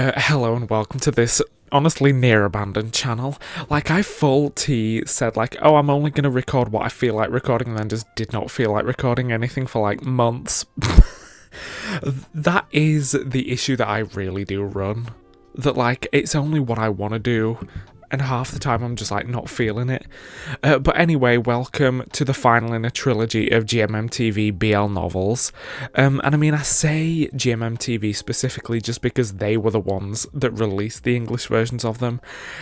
Hello and welcome to this honestly near abandoned channel. Like, I full T said like, oh, I'm only gonna record what I feel like recording, and then just did not feel like recording anything for like months. That is the issue that I really do run. That like, it's only what I want to do, and half the time I'm just like not feeling it. But anyway, welcome to the final in a trilogy of GMMTV BL novels. And I mean, I say GMMTV specifically just because they were the ones that released the English versions of them.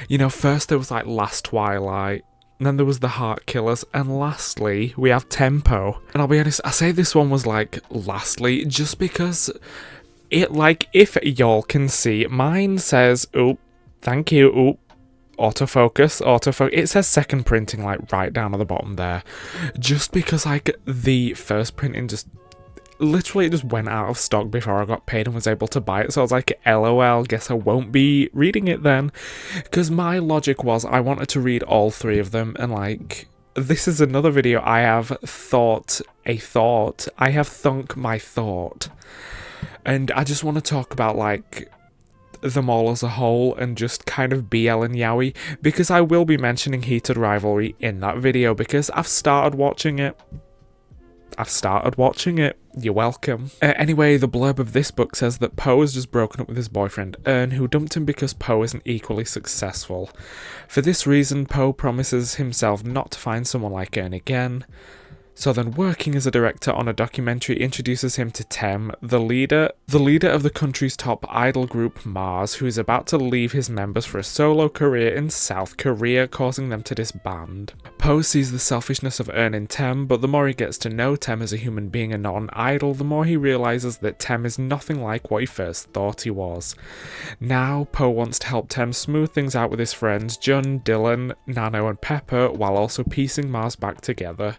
You know, first there was like Last Twilight, and then there was The Heart Killers, and lastly, we have ThamePo. And I'll be honest, I say this one was like lastly just because it, like, if y'all can see, mine says, oop, thank you, oop, autofocus, it says second printing like right down at the bottom there, just because like the first printing just literally just went out of stock before I got paid and was able to buy it. So I was like, lol, guess I won't be reading it then, because my logic was I wanted to read all three of them, and like, this is another video I have I have thunk my thought, and I just want to talk about like them all as a whole and just kind of BL and yaoi, because I will be mentioning Heated Rivalry in that video because I've started watching it. You're welcome. Anyway, the blurb of this book says that Poe has just broken up with his boyfriend, Ern, who dumped him because Poe isn't equally successful. For this reason, Poe promises himself not to find someone like Ern again. So then, working as a director on a documentary introduces him to Tem, the leader of the country's top idol group Mars, who is about to leave his members for a solo career in South Korea, causing them to disband. Poe sees the selfishness of Ern in Tem, but the more he gets to know Tem as a human being and not an idol, the more he realizes that Tem is nothing like what he first thought he was. Now, Poe wants to help Tem smooth things out with his friends Jun, Dylan, Nano and Pepper, while also piecing Mars back together.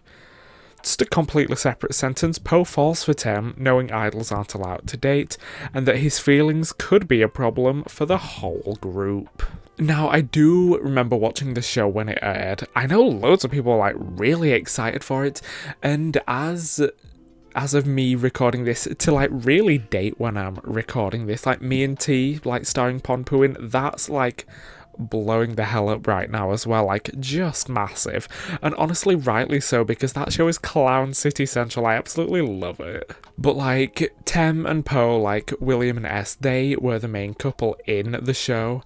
Just a completely separate sentence, Poe falls for Tem, knowing idols aren't allowed to date, and that his feelings could be a problem for the whole group. Now, I do remember watching the show when it aired. I know loads of people are like really excited for it, and as of me recording this, to like really date when I'm recording this, like Me and T, like starring Ponpuin, that's like blowing the hell up right now as well, like just massive, and honestly rightly so, because that show is Clown City Central. I absolutely love it. But like Tem and Poe, like WilliamEst, they were the main couple in the show,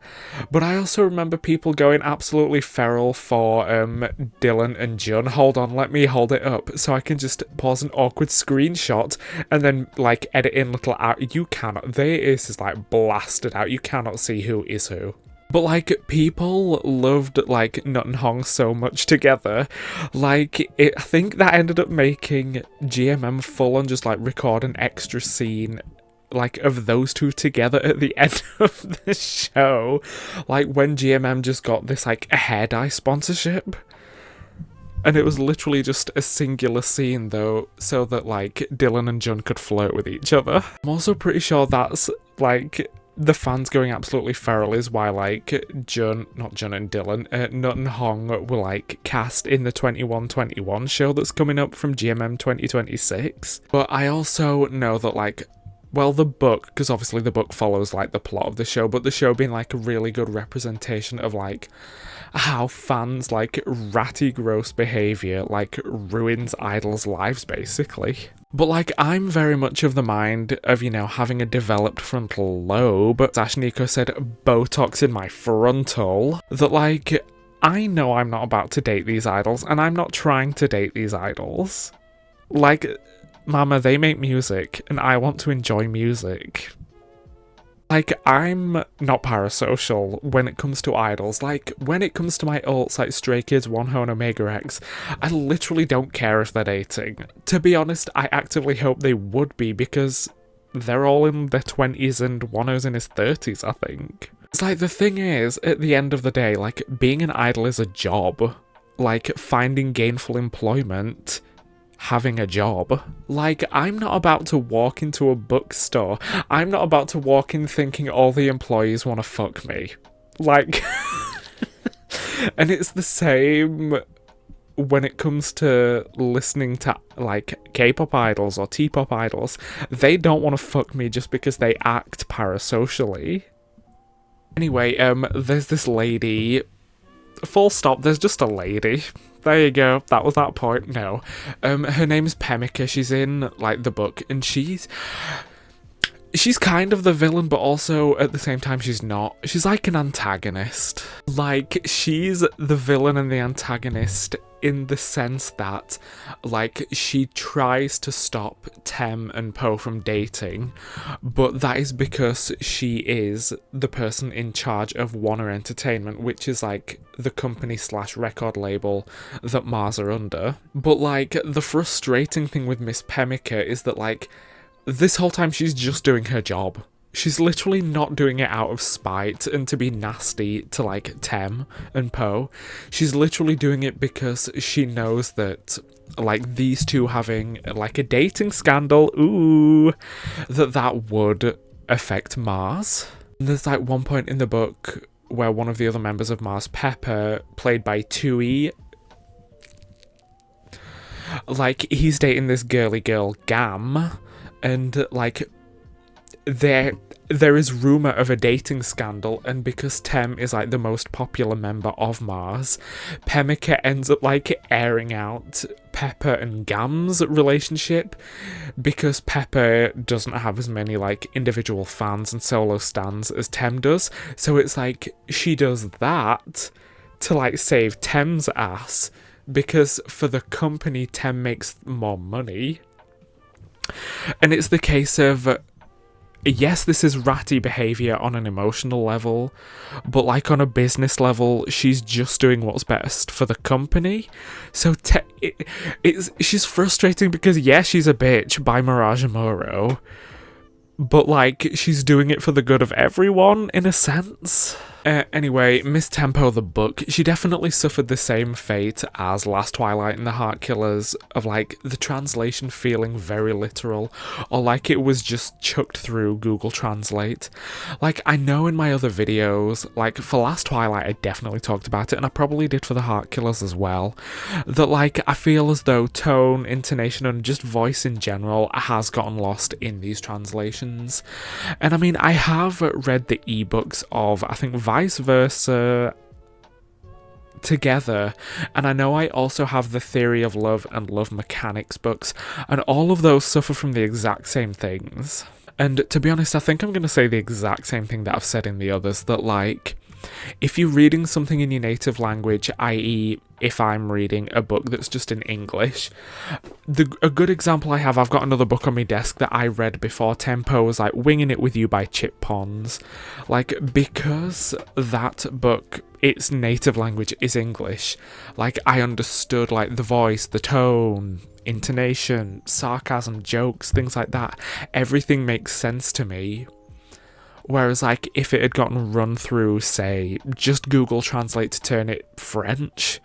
but I also remember people going absolutely feral for Dylan and Jun. Hold on, let me hold it up so I can just pause an awkward screenshot and then like edit in little out. You cannot, this is like blasted out, you cannot see who is who. But like, people loved like Nut and Hong so much together, like I think that ended up making GMM full on just like record an extra scene like of those two together at the end of the show, like when GMM just got this like a hair dye sponsorship. And it was literally just a singular scene though, so that like Dylan and Jun could flirt with each other. I'm also pretty sure that's like the fans going absolutely feral is why like not Jun and Dylan, Nut and Hong were like cast in the 2121 show that's coming up from GMM 2026. But I also know that like, well, the book, because obviously the book follows like the plot of the show, but the show being like a really good representation of like how fans like ratty gross behaviour like ruins idols' lives basically. But like, I'm very much of the mind of, you know, having a developed frontal lobe, as Ashniko said, Botox in my frontal, that like, I know I'm not about to date these idols, and I'm not trying to date these idols. Like, mama, they make music, and I want to enjoy music. Like, I'm not parasocial when it comes to idols. Like, when it comes to my alts like Stray Kids, Wonho and Omega X, I literally don't care if they're dating. To be honest, I actively hope they would be, because they're all in their 20s and Wonho's in his 30s, I think. It's like, the thing is, at the end of the day, like, being an idol is a job. Like, finding gainful employment, having a job. Like, I'm not about to walk into a bookstore. I'm not about to walk in thinking all the employees want to fuck me. Like, and it's the same when it comes to listening to like K-pop idols or T-pop idols. They don't want to fuck me just because they act parasocially. Anyway, there's this lady. Full stop, there's just a lady. There you go, that was that point. No. Her name is Pemmica, she's in, like, the book, and she's kind of the villain, but also, at the same time, she's not. She's like an antagonist. Like, she's the villain and the antagonist in the sense that, like, she tries to stop Tem and Poe from dating, but that is because she is the person in charge of Warner Entertainment, which is, like, the company / record label that Mars are under. But, like, the frustrating thing with Miss Pemmica is that, like, this whole time she's just doing her job. She's literally not doing it out of spite and to be nasty to, like, Tem and Poe. She's literally doing it because she knows that, like, these two having, like, a dating scandal, ooh, that would affect Mars. And there's, like, one point in the book where one of the other members of Mars, Pepper, played by Tui, like, he's dating this girly girl, Gam, and, like, there is rumour of a dating scandal, and because Tem is, like, the most popular member of Mars, Pemmica ends up, like, airing out Pepper and Gam's relationship, because Pepper doesn't have as many, like, individual fans and solo stans as Tem does, so it's like, she does that to, like, save Tem's ass, because for the company, Tem makes more money. And it's the case of, yes, this is ratty behaviour on an emotional level, but, like, on a business level, she's just doing what's best for the company. So she's frustrating because, yeah, she's a bitch by Mirage Amuro, but, like, she's doing it for the good of everyone, in a sense. Anyway, Miss ThamePo the book, she definitely suffered the same fate as Last Twilight and the Heart Killers, of, like, the translation feeling very literal, or like it was just chucked through Google Translate. Like, I know in my other videos, like, for Last Twilight I definitely talked about it, and I probably did for the Heart Killers as well, that, like, I feel as though tone, intonation, and just voice in general has gotten lost in these translations. And I mean, I have read the ebooks of, I think, Vice Versa together, and I know I also have the Theory of Love and Love Mechanics books, and all of those suffer from the exact same things. And to be honest, I think I'm going to say the exact same thing that I've said in the others, that, like, if you're reading something in your native language, i.e. if I'm reading a book that's just in English, a good example I've got another book on my desk that I read before ThamePo was, like, Winging It With You by Chip Pons. Like, because that book, its native language is English, like, I understood, like, the voice, the tone, intonation, sarcasm, jokes, things like that. Everything makes sense to me. Whereas, like, if it had gotten run through, say, just Google Translate to turn it French,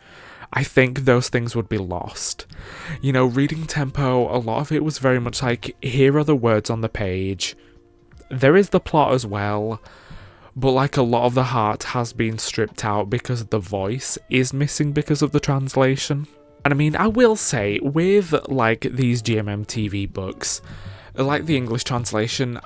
I think those things would be lost. You know, reading ThamePo, a lot of it was very much like, here are the words on the page. There is the plot as well, but, like, a lot of the heart has been stripped out because the voice is missing because of the translation. And I mean, I will say, with, like, these GMM TV books, like the English translation,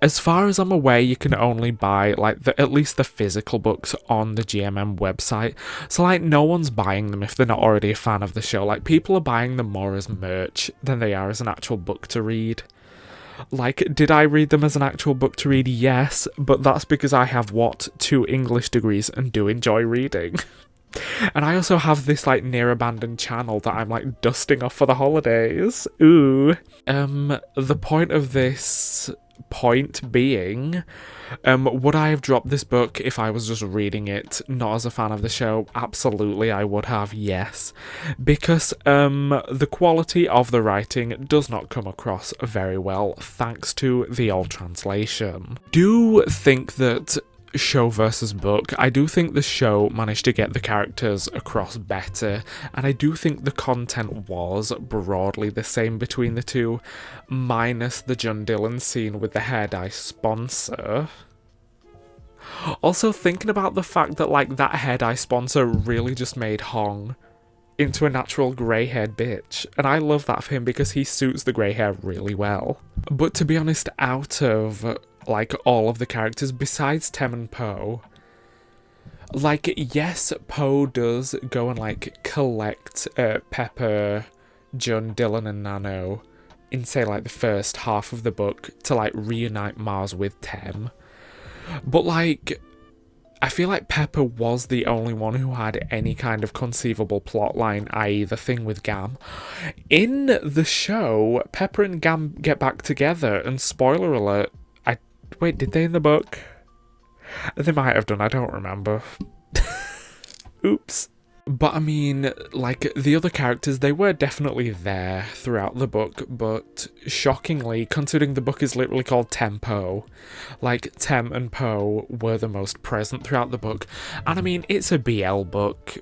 as far as I'm aware, you can only buy, like, at least the physical books on the GMM website. So, like, no one's buying them if they're not already a fan of the show. Like, people are buying them more as merch than they are as an actual book to read. Like, did I read them as an actual book to read? Yes, but that's because I have, 2 English degrees and do enjoy reading. And I also have this, like, near abandoned channel that I'm, like, dusting off for the holidays. Ooh. The point of this point being, would I have dropped this book if I was just reading it, not as a fan of the show? Absolutely, I would have, yes. Because, the quality of the writing does not come across very well, thanks to the old translation. Do think that show versus book, I do think the show managed to get the characters across better, and I do think the content was broadly the same between the two, minus the John Dillon scene with the hair dye sponsor. Also, thinking about the fact that, like, that hair dye sponsor really just made Hong into a natural grey-haired bitch, and I love that for him because he suits the grey hair really well. But to be honest, out of like, all of the characters besides Tem and Po. Like, yes, Po does go and, like, collect Pepper, Jun, Dylan, and Nano in, say, like, the first half of the book to, like, reunite Mars with Tem. But, like, I feel like Pepper was the only one who had any kind of conceivable plotline, i.e. the thing with Gam. In the show, Pepper and Gam get back together, and spoiler alert, wait, did they in the book? They might have done, I don't remember. Oops. But I mean, like, the other characters, they were definitely there throughout the book, but shockingly, considering the book is literally called ThamePo, like, Tem and Po were the most present throughout the book. And I mean, it's a BL book.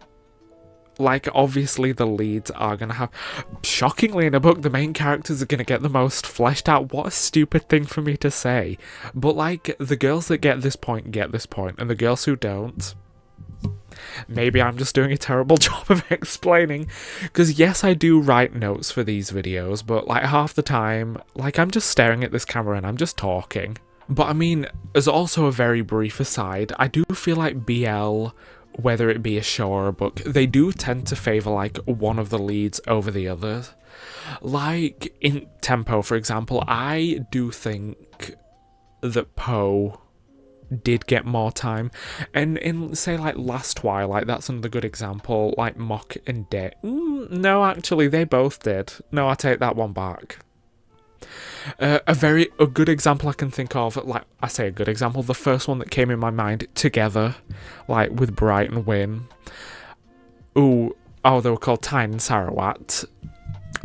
Like, obviously the leads are gonna have... Shockingly, in a book, the main characters are gonna get the most fleshed out. What a stupid thing for me to say. But, like, the girls that get this point, and the girls who don't... Maybe I'm just doing a terrible job of explaining, because yes, I do write notes for these videos, but like half the time, like I'm just staring at this camera and I'm just talking. But I mean, as also a very brief aside, I do feel like BL, whether it be a show or a book, they do tend to favour like one of the leads over the other. Like in ThamePo, for example, I do think that Po did get more time, and in say like Last Twilight, that's another good example, like Mock and De. No, actually they both did. No, I take that one back. A good example I can think of, like I say a good example, the first one that came in my mind, Together, like with Bright and Win. Oh, they were called Tyne and Sarawat.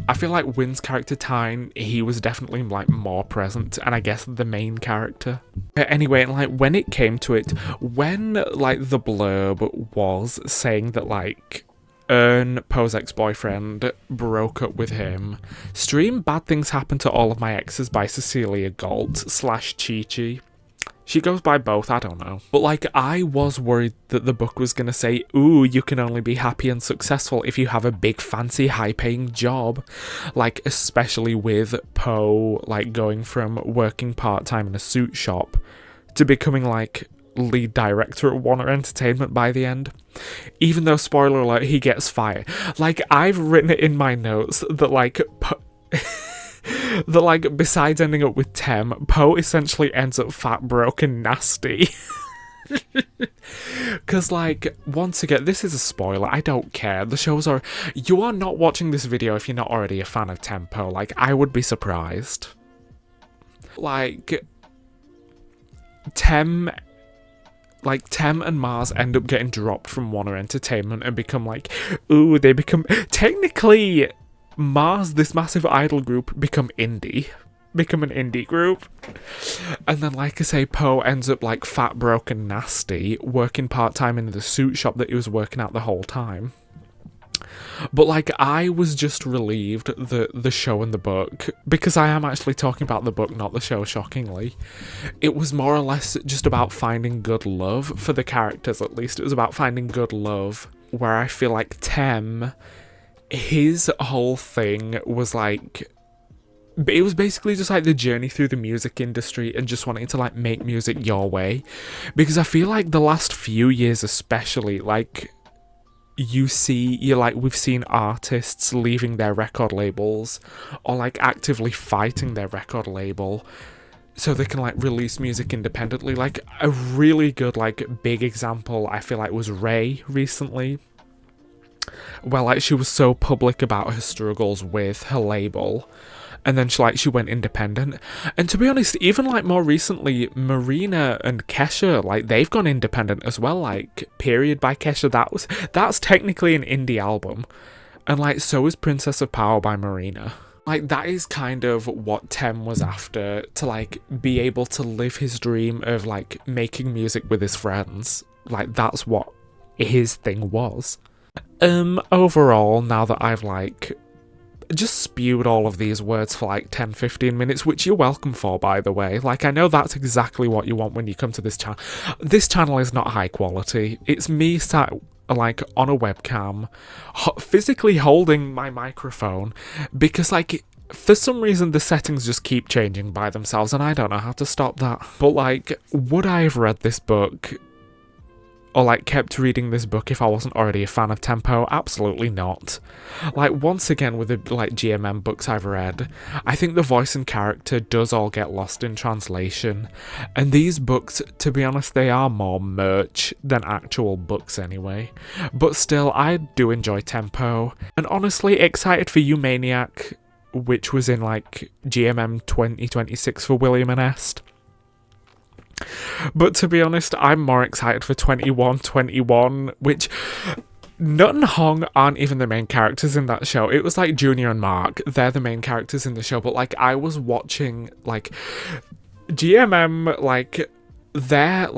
I feel like Win's character Tyne, he was definitely like more present, and I guess the main character. Anyway, like when it came to it, when like the blurb was saying that like Poe's ex-boyfriend broke up with him, stream Bad Things Happen to All of My Exes by Cecilia Galt / Chi-Chi. She goes by both, I don't know. But like, I was worried that the book was gonna say, ooh, you can only be happy and successful if you have a big fancy high-paying job. Like, especially with Poe, like, going from working part-time in a suit shop to becoming, like, lead director at Warner Entertainment by the end. Even though, spoiler alert, he gets fired. Like, I've written it in my notes that, like, that, like, besides ending up with Tem, Po essentially ends up fat, broke, and nasty. Because, like, once again, this is a spoiler, I don't care. The shows are... You are not watching this video if you're not already a fan of ThamePo. Like, I would be surprised. Like, Tem and Mars end up getting dropped from Warner Entertainment and become, like, ooh, they become... Technically... Mars, this massive idol group, become an indie group. And then, like I say, Po ends up like fat, broke and nasty, working part-time in the suit shop that he was working at the whole time. But like, I was just relieved that the show and the book, because I am actually talking about the book, not the show, shockingly, it was more or less just about finding good love, for the characters at least. It was about finding good love, where I feel like Tem... His whole thing was like, it was basically just like the journey through the music industry and just wanting to like make music your way. Because I feel like the last few years especially, like we've seen artists leaving their record labels or like actively fighting their record label so they can like release music independently. Like a really good like big example I feel like was Ray recently. Well, like, she was so public about her struggles with her label, and then she went independent. And to be honest, even, like, more recently, Marina and Kesha, like, they've gone independent as well, like, Period by Kesha, that's technically an indie album. And, like, so is Princess of Power by Marina. Like, that is kind of what Tem was after, to, like, be able to live his dream of, like, making music with his friends. Like, that's what his thing was. Overall, now that I've, like, just spewed all of these words for, like, 10-15 minutes, which you're welcome for, by the way. Like, I know that's exactly what you want when you come to this channel. This channel is not high quality. It's me sat, like, on a webcam, physically holding my microphone, because, like, for some reason the settings just keep changing by themselves, and I don't know how to stop that. But like, would I have read this book or like kept reading this book if I wasn't already a fan of ThamePo? Absolutely not. Like, once again, with the like GMM books I've read, I think the voice and character does all get lost in translation, and these books, to be honest, they are more merch than actual books anyway. But still, I do enjoy ThamePo, and honestly excited for You Maniac, which was in like GMM 2026 for WilliamEst. But to be honest, I'm more excited for 2121, which Nut and Hong aren't even the main characters in that show. It was like Junior and Mark, they're the main characters in the show, but like I was watching like GMM, like their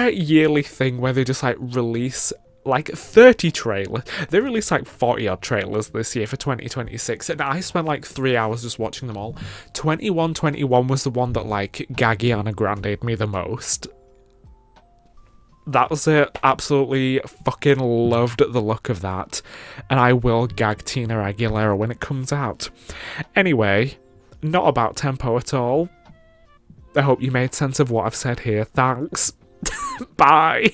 yearly thing where they just like release like 30 trailers. They released like 40 odd trailers this year for 2026, and I spent like 3 hours just watching them all. 2121 was the one that like Gagiana Grande'd me the most. That was it. Absolutely fucking loved the look of that, and I will gag Tina Aguilera when it comes out. Anyway, not about ThamePo at all. I hope you made sense of what I've said here. Thanks. Bye.